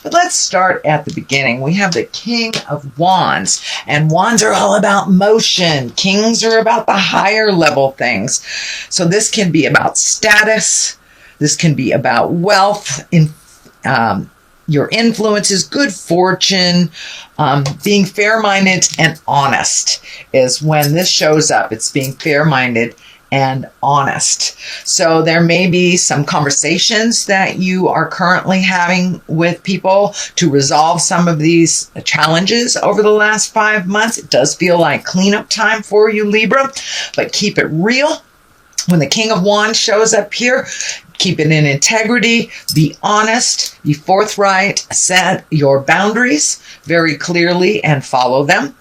But let's start at the beginning. We have the King of Wands, and wands are all about motion. Kings are about the higher level things. So this can be about status. This can be about wealth, your influences, good fortune, being fair-minded and honest is when this shows up. It's being fair-minded and honest. So there may be some conversations that you are currently having with people to resolve some of these challenges over the last 5 months. It does feel like cleanup time for you, Libra, but keep it real. When the King of Wands shows up here, keep it in integrity, be honest, be forthright, set your boundaries very clearly and follow them.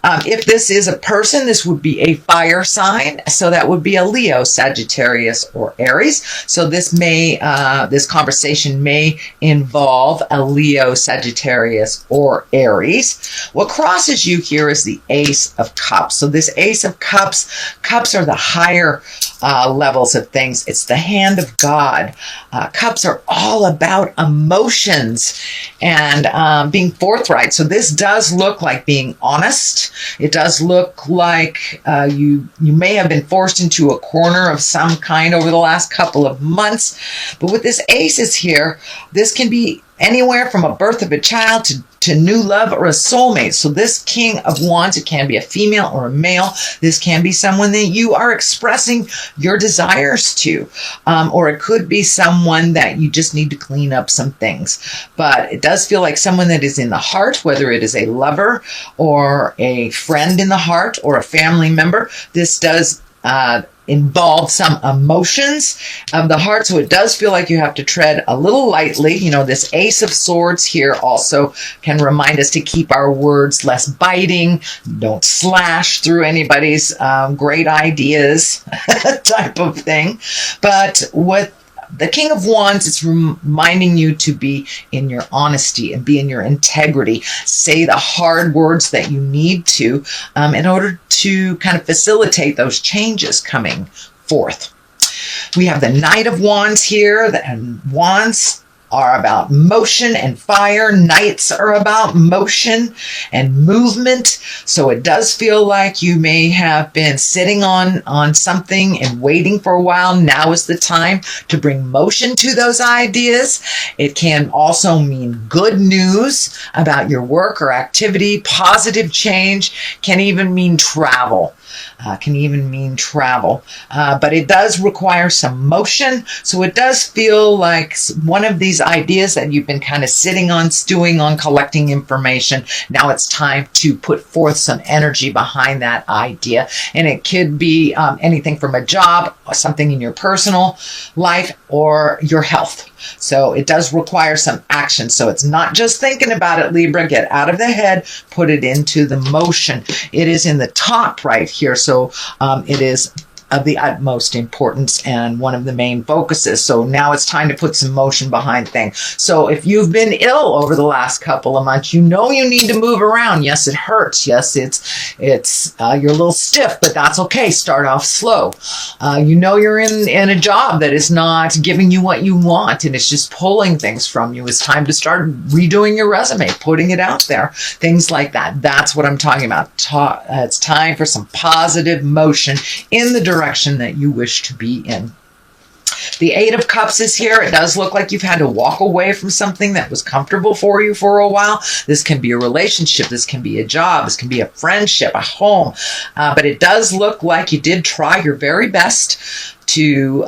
If this is a person, this would be a fire sign. So that would be a Leo, Sagittarius, or Aries. So this conversation may involve a Leo, Sagittarius, or Aries. What crosses you here is the Ace of Cups. So this Ace of Cups are the higher levels of things. It's the hand of God. Cups are all about emotions and being forthright. So this does look like being honest. It does look like you may have been forced into a corner of some kind over the last couple of months. But with this aces here, this can be anywhere from a birth of a child to new love or a soulmate. So this King of Wands, it can be a female or a male. This can be someone that you are expressing your desires to. Or it could be someone that you just need to clean up some things. But it does feel like someone that is in the heart, whether it is a lover or a friend in the heart or a family member. This does involve some emotions of the heart. So it does feel like you have to tread a little lightly. You know, this Ace of Swords here also can remind us to keep our words less biting. Don't slash through anybody's great ideas type of thing. But with the King of Wands, it's reminding you to be in your honesty and be in your integrity. Say the hard words that you need to in order to kind of facilitate those changes coming forth. We have the Knight of Wands here, and wands are about motion and fire. Knights are about motion and movement. So it does feel like you may have been sitting on something and waiting for a while. Now is the time to bring motion to those ideas. It can also mean good news about your work or activity. Positive change can even mean travel. But it does require some motion. So it does feel like one of these ideas that you've been kind of sitting on, stewing on, collecting information. Now it's time to put forth some energy behind that idea. And it could be anything from a job, or something in your personal life, or your health. So it does require some action. So it's not just thinking about it, Libra. Get out of the head, put it into the motion. It is in the top right here. So it is of the utmost importance and one of the main focuses. So now it's time to put some motion behind things. So if you've been ill over the last couple of months, you know you need to move around. Yes, it hurts. Yes, it's you're a little stiff, but that's okay. Start off slow. You know you're in a job that is not giving you what you want and it's just pulling things from you. It's time to start redoing your resume, putting it out there, things like that. That's what I'm talking about. It's time for some positive motion in the direction that you wish to be in. The Eight of Cups is here. It does look like you've had to walk away from something that was comfortable for you for a while. This can be a relationship. This can be a job. This can be a friendship, a home. But it does look like you did try your very best to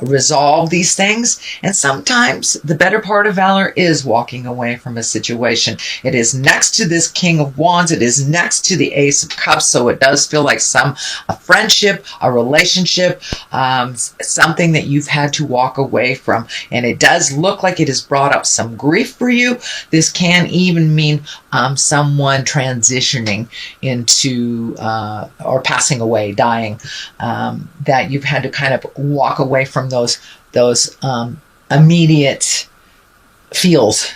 resolve these things. And sometimes the better part of valor is walking away from a situation. It is next to this King of Wands. It is next to the Ace of Cups. So it does feel like a friendship, a relationship, something that you've had to walk away from. And it does look like it has brought up some grief for you. This can even mean someone transitioning into or passing away, dying, that you've had to kind of walk away from those immediate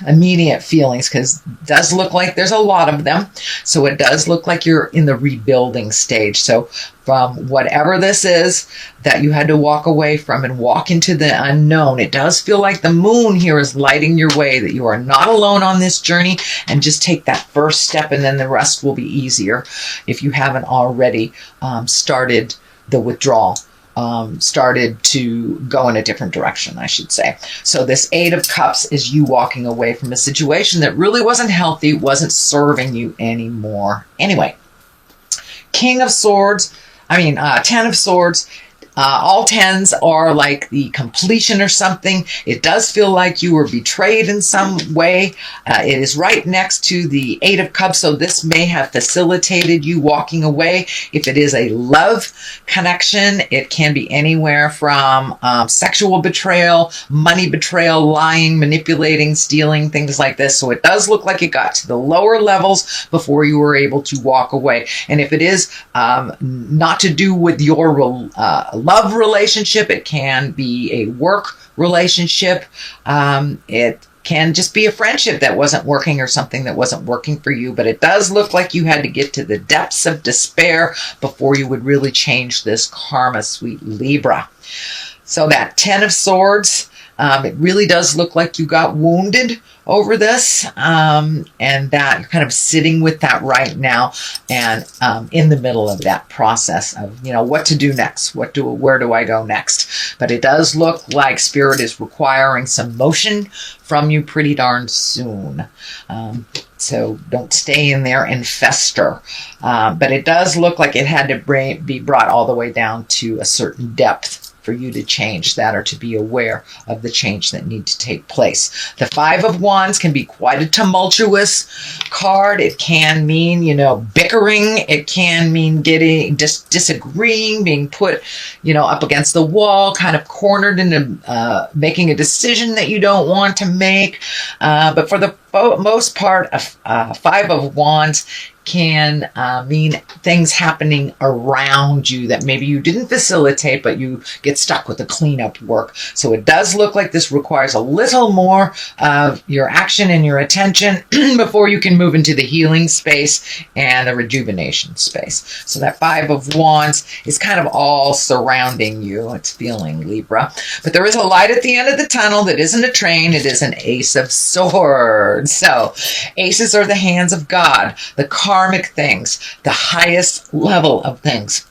immediate feelings, because it does look like there's a lot of them. So it does look like you're in the rebuilding stage. So from whatever this is that you had to walk away from and walk into the unknown, it does feel like the moon here is lighting your way, that you are not alone on this journey, and just take that first step and then the rest will be easier if you haven't already started the withdrawal. Started to go in a different direction, I should say. So this 8 of Cups is you walking away from a situation that really wasn't healthy, wasn't serving you anymore. Anyway, 10 of Swords. All 10s are like the completion or something. It does feel like you were betrayed in some way. It is right next to the 8 of Cups, so this may have facilitated you walking away. If it is a love connection, it can be anywhere from sexual betrayal, money betrayal, lying, manipulating, stealing, things like this. So it does look like it got to the lower levels before you were able to walk away. And if it is not to do with your love relationship, it can be a work relationship, it can just be a friendship that wasn't working or something that wasn't working for you, but it does look like you had to get to the depths of despair before you would really change this karma, sweet Libra. So that 10 of Swords, it really does look like you got wounded over this, and that you're kind of sitting with that right now, and in the middle of that process of, what to do next, where do I go next? But it does look like Spirit is requiring some motion from you pretty darn soon. So don't stay in there and fester. But it does look like it had to be brought all the way down to a certain depth for you to change that, or to be aware of the change that needs to take place. The 5 of Wands can be quite a tumultuous card. It can mean, bickering. It can mean getting disagreeing, being put, up against the wall, kind of cornered into making a decision that you don't want to make. But for the most part, a 5 of Wands can mean things happening around you that maybe you didn't facilitate, but you get stuck with the cleanup work. So it does look like this requires a little more of your action and your attention before you can move into the healing space and the rejuvenation space. So that 5 of Wands is kind of all surrounding you. It's feeling, Libra. But there is a light at the end of the tunnel that isn't a train. It is an Ace of Swords. So aces are the hands of God, the karmic things, the highest level of things.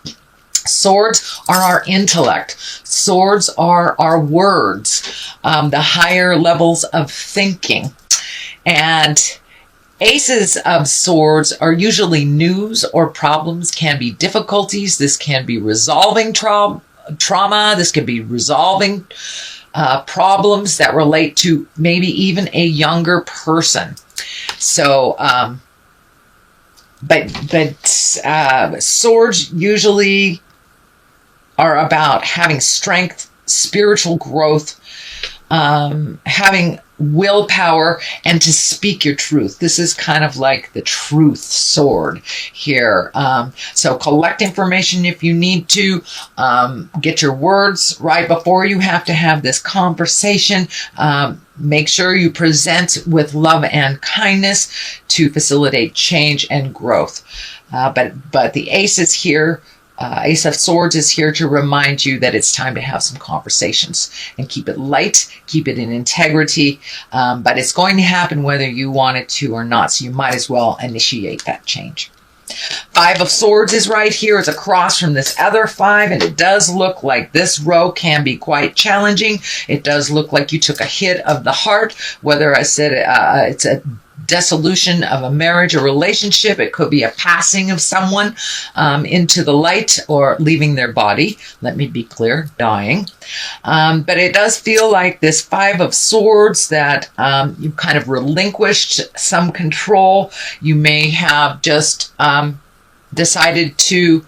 Swords are our intellect. Swords are our words, the higher levels of thinking. And Aces of Swords are usually news or problems, can be difficulties. This can be resolving trauma. This can be resolving problems that relate to maybe even a younger person. So, but swords usually are about having strength, spiritual growth, having willpower, and to speak your truth. This is kind of like the truth sword here. So collect information if you need to. Get your words right before you have to have this conversation. Make sure you present with love and kindness to facilitate change and growth. But the ace is here. Ace of Swords is here to remind you that it's time to have some conversations and keep it light, keep it in integrity. But it's going to happen whether you want it to or not. So you might as well initiate that change. 5 of Swords is right here. It's across from this other 5, and it does look like this row can be quite challenging. It does look like you took a hit of the heart, whether I said it's a dissolution of a marriage or relationship. It could be a passing of someone into the light, or leaving their body. Let me be clear, dying. But it does feel like this 5 of Swords that you kind of relinquished some control. You may have just decided to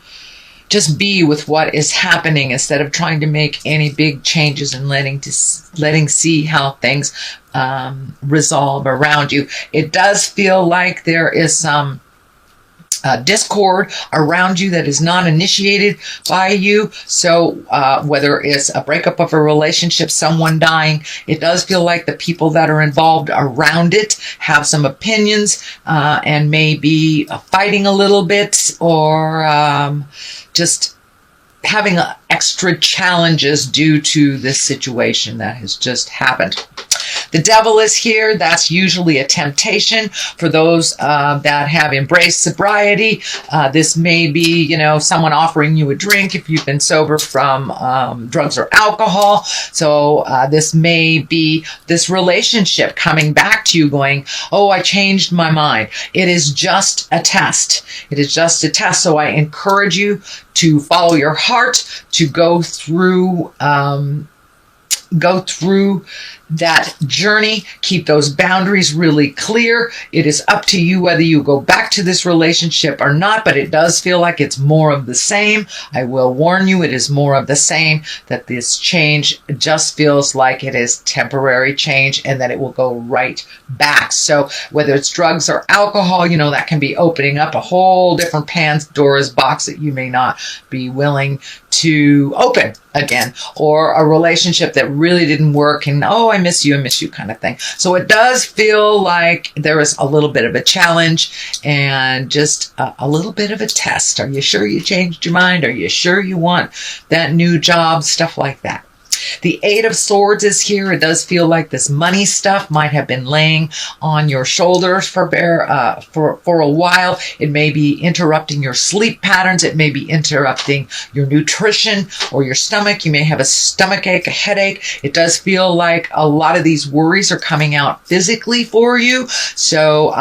just be with what is happening instead of trying to make any big changes and letting see how things resolve around you. It does feel like there is some discord around you that is not initiated by you. So whether it's a breakup of a relationship, someone dying, it does feel like the people that are involved around it have some opinions and maybe fighting a little bit, or just having extra challenges due to this situation that has just happened. The devil is here. That's usually a temptation for those that have embraced sobriety. This may be, someone offering you a drink if you've been sober from drugs or alcohol. So this may be this relationship coming back to you going, oh, I changed my mind. It is just a test. It is just a test. So I encourage you to follow your heart, to go through that journey. Keep those boundaries really clear. It is up to you whether you go back to this relationship or not, but it does feel like it's more of the same. I will warn you, it is more of the same, that this change just feels like it is temporary change and that it will go right back. So whether it's drugs or alcohol, that can be opening up a whole different Pandora's box that you may not be willing to open again, or a relationship that really didn't work and, oh, I miss you kind of thing. So it does feel like there is a little bit of a challenge and just a little bit of a test. Are you sure you changed your mind? Are you sure you want that new job? Stuff like that. The Eight of Swords is here. It does feel like this money stuff might have been laying on your shoulders for a while. It may be interrupting your sleep patterns. It may be interrupting your nutrition or your stomach. You may have a stomach ache, a headache. It does feel like a lot of these worries are coming out physically for you. So,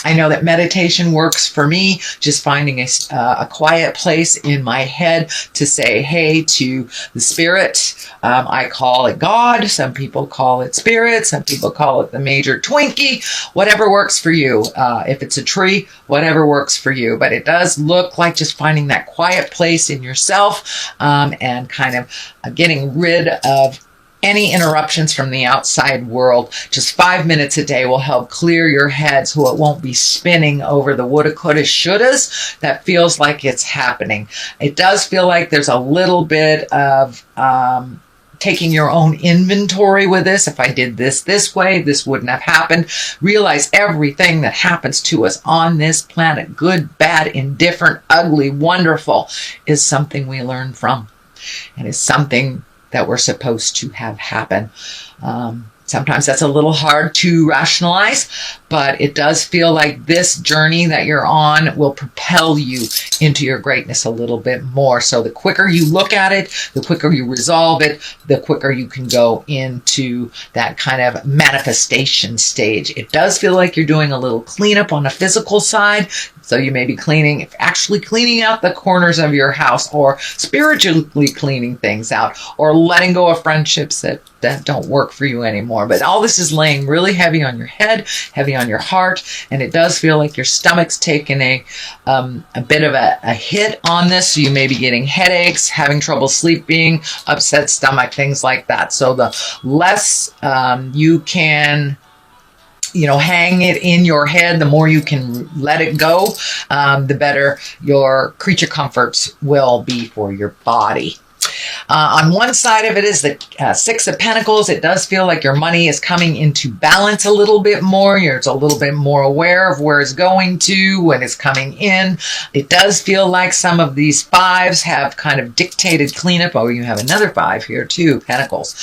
I know that meditation works for me, just finding a quiet place in my head to say hey to the spirit. I call it God. Some people call it spirit. Some people call it the major Twinkie. Whatever works for you. If it's a tree, whatever works for you. But it does look like just finding that quiet place in yourself and kind of getting rid of any interruptions from the outside world. Just 5 minutes a day will help clear your head so it won't be spinning over the woulda, coulda, shouldas that feels like it's happening. It does feel like there's a little bit of taking your own inventory with this. If I did this way, this wouldn't have happened. Realize everything that happens to us on this planet, good, bad, indifferent, ugly, wonderful, is something we learn from. And is something that we're supposed to have happen. Sometimes that's a little hard to rationalize, but it does feel like this journey that you're on will propel you into your greatness a little bit more. So the quicker you look at it, the quicker you resolve it, the quicker you can go into that kind of manifestation stage. It does feel like you're doing a little cleanup on the physical side. So you may be actually cleaning out the corners of your house, or spiritually cleaning things out, or letting go of friendships that don't work for you anymore. But all this is laying really heavy on your head, heavy on your heart, and it does feel like your stomach's taken a bit of a hit on this. So you may be getting headaches, having trouble sleeping, upset stomach, things like that. So the less you can hang it in your head, the more you can let it go, the better your creature comforts will be for your body. On one side of it is the Six of Pentacles. It does feel like your money is coming into balance a little bit more. You're a little bit more aware of where it's going to, when it's coming in. It does feel like some of these fives have kind of dictated cleanup. Oh, you have another five here too, Pentacles.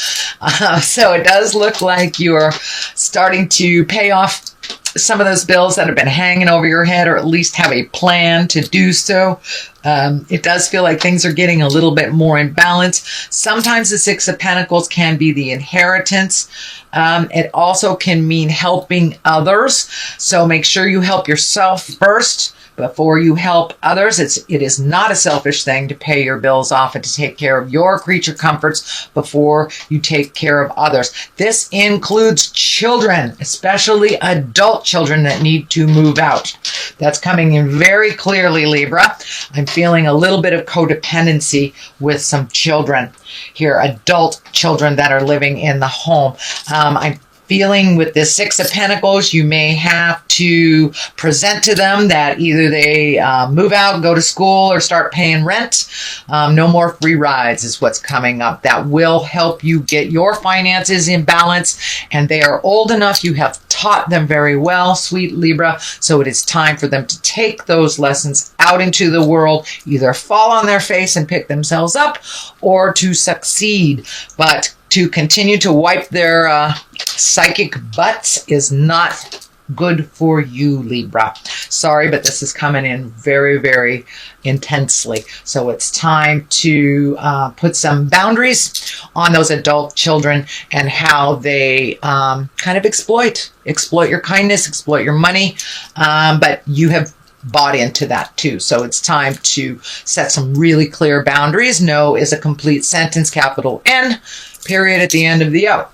So it does look like you're starting to pay off some of those bills that have been hanging over your head, or at least have a plan to do so. It does feel like things are getting a little bit more in balance. Sometimes the Six of Pentacles can be the inheritance. It also can mean helping others. So make sure you help yourself first before you help others. It is not a selfish thing to pay your bills off and to take care of your creature comforts before you take care of others. This includes children, especially adult children that need to move out. That's coming in very clearly, Libra. I'm feeling a little bit of codependency with some children here, adult children that are living in the home. I'm feeling with the Six of Pentacles, you may have to present to them that either they move out, go to school, or start paying rent. No more free rides is what's coming up. That will help you get your finances in balance. And they are old enough. You have taught them very well, sweet Libra. So it is time for them to take those lessons out into the world, either fall on their face and pick themselves up, or to succeed. But to continue to wipe their psychic butts is not good for you, Libra. Sorry, but this is coming in very, very intensely. So it's time to put some boundaries on those adult children and how they kind of exploit your kindness, exploit your money. But you have bought into that too. So it's time to set some really clear boundaries. No is a complete sentence, capital N, period at the end of the O.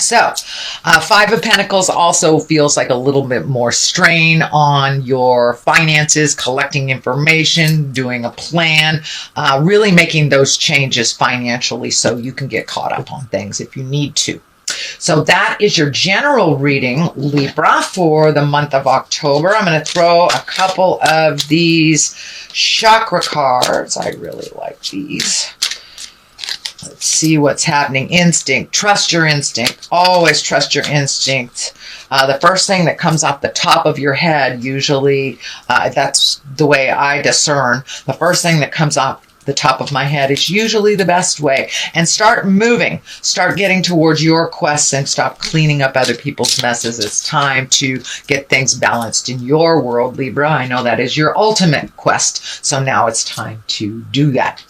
So, Five of Pentacles also feels like a little bit more strain on your finances, collecting information, doing a plan, really making those changes financially so you can get caught up on things if you need to. So that is your general reading, Libra, for the month of October. I'm going to throw a couple of these chakra cards. I really like these. Let's see what's happening. Instinct. Trust your instinct. Always trust your instinct. The first thing that comes off the top of your head, usually, that's the way I discern. The first thing that comes off the top of my head is usually the best way. And start moving. Start getting towards your quests and stop cleaning up other people's messes. It's time to get things balanced in your world, Libra. I know that is your ultimate quest. So now it's time to do that.